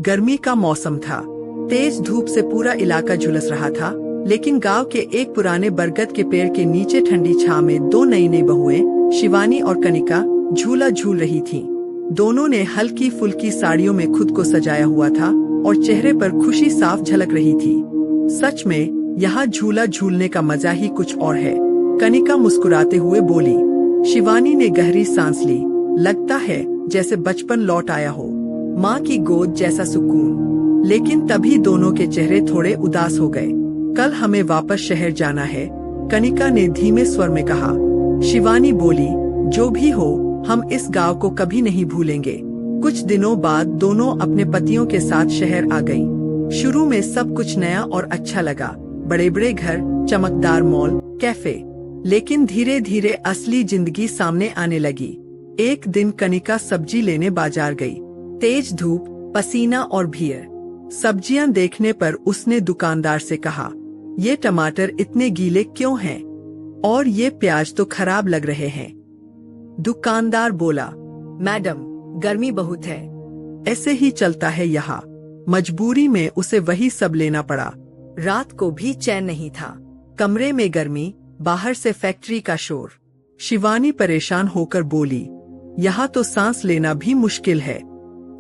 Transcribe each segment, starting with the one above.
गर्मी का मौसम था। तेज धूप से पूरा इलाका झुलस रहा था, लेकिन गांव के एक पुराने बरगद के पेड़ के नीचे ठंडी छांव में दो नई बहुएं, शिवानी और कनिका, झूला झूल रही थीं। दोनों ने हल्की फुल्की साड़ियों में खुद को सजाया हुआ था और चेहरे पर खुशी साफ झलक रही थी। सच में यहाँ झूला झूलने का मजा ही कुछ और है, कनिका मुस्कुराते हुए बोली। शिवानी ने गहरी सांस ली। लगता है जैसे बचपन लौट आया हो, माँ की गोद जैसा सुकून। लेकिन तभी दोनों के चेहरे थोड़े उदास हो गए। कल हमें वापस शहर जाना है, कनिका ने धीमे स्वर में कहा। शिवानी बोली, जो भी हो, हम इस गांव को कभी नहीं भूलेंगे। कुछ दिनों बाद दोनों अपने पतियों के साथ शहर आ गईं। शुरू में सब कुछ नया और अच्छा लगा, बड़े बड़े घर, चमकदार मॉल, कैफे। लेकिन धीरे धीरे असली जिंदगी सामने आने लगी। एक दिन कनिका सब्जी लेने बाजार गई। तेज धूप, पसीना और भीड़। सब्जियां देखने पर उसने दुकानदार से कहा, ये टमाटर इतने गीले क्यों हैं? और ये प्याज तो खराब लग रहे हैं। दुकानदार बोला, मैडम, गर्मी बहुत है। ऐसे ही चलता है यहाँ। मजबूरी में उसे वही सब लेना पड़ा। रात को भी चैन नहीं था। कमरे में गर्मी, बाहर से फैक्ट्री का शोर। शिवानी परेशान होकर बोली, यहाँ तो सांस लेना भी मुश्किल है।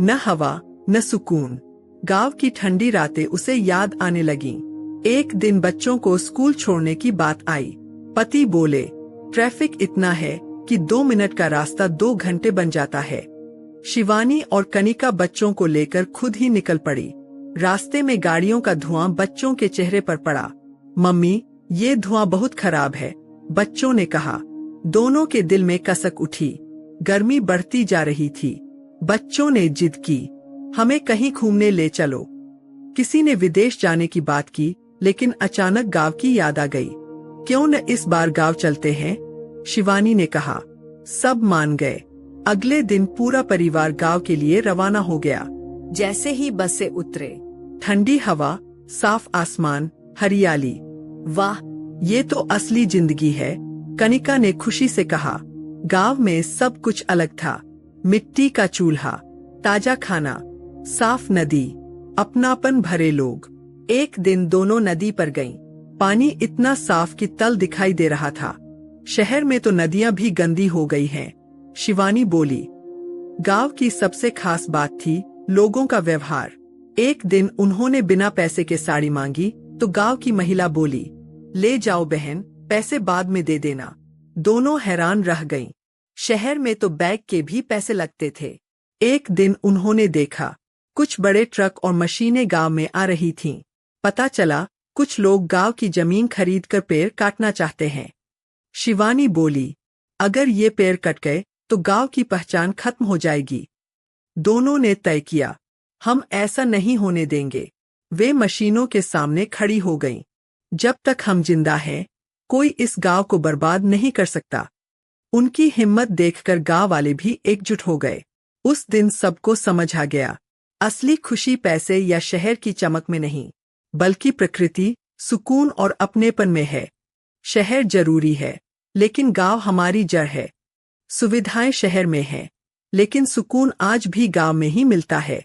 न हवा, न सुकून। गांव की ठंडी रातें उसे याद आने लगीं। एक दिन बच्चों को स्कूल छोड़ने की बात आई। पति बोले, ट्रैफिक इतना है कि 2 मिनट का रास्ता 2 घंटे बन जाता है। शिवानी और कनिका बच्चों को लेकर खुद ही निकल पड़ी। रास्ते में गाड़ियों का धुआं बच्चों के चेहरे पर पड़ा। मम्मी, ये धुआं बहुत खराब है, बच्चों ने कहा। दोनों के दिल में कसक उठी। गर्मी बढ़ती जा रही थी। बच्चों ने जिद की, हमें कहीं घूमने ले चलो। किसी ने विदेश जाने की बात की, लेकिन अचानक गांव की याद आ गई। क्यों न इस बार गांव चलते हैं? शिवानी ने कहा। सब मान गए। अगले दिन पूरा परिवार गांव के लिए रवाना हो गया। जैसे ही बस से उतरे, ठंडी हवा, साफ आसमान, हरियाली। वाह, ये तो असली जिंदगी है, कनिका ने खुशी से कहा। गांव में सब कुछ अलग था। मिट्टी का चूल्हा, ताजा खाना, साफ नदी, अपनापन भरे लोग। एक दिन दोनों नदी पर गईं। पानी इतना साफ कि तल दिखाई दे रहा था। शहर में तो नदियां भी गंदी हो गई हैं, शिवानी बोली। गांव की सबसे खास बात थी लोगों का व्यवहार। एक दिन उन्होंने बिना पैसे के साड़ी मांगी तो गांव की महिला बोली, ले जाओ बहन, पैसे बाद में दे देना। दोनों हैरान रह गईं। शहर में तो बैग के भी पैसे लगते थे। एक दिन उन्होंने देखा, कुछ बड़े ट्रक और मशीनें गांव में आ रही थीं। पता चला कुछ लोग गांव की जमीन खरीदकर पेड़ काटना चाहते हैं। शिवानी बोली, अगर ये पेड़ कट गए तो गांव की पहचान खत्म हो जाएगी। दोनों ने तय किया, हम ऐसा नहीं होने देंगे। वे मशीनों के सामने खड़ी हो गईं। जब तक हम जिंदा हैं, कोई इस गांव को बर्बाद नहीं कर सकता। उनकी हिम्मत देखकर गांव वाले भी एकजुट हो गए। उस दिन सबको समझ आ गया, असली खुशी पैसे या शहर की चमक में नहीं, बल्कि प्रकृति, सुकून और अपनेपन में है। शहर जरूरी है, लेकिन गांव हमारी जड़ है। सुविधाएं शहर में हैं, लेकिन सुकून आज भी गांव में ही मिलता है।